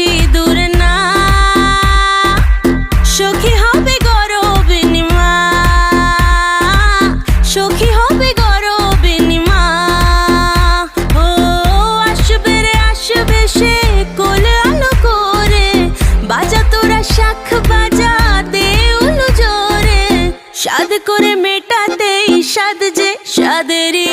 বেশি দূর না, সখী হবে গরবিনী মা, সখী হবে গরবিনী মা। ও আসবে রে আসবে সে কোল আলো করে, বাজা তোরা শাখ বাজা দে উলু জোরে, সাদ করে মেটাতে সাদ যে সাদেরই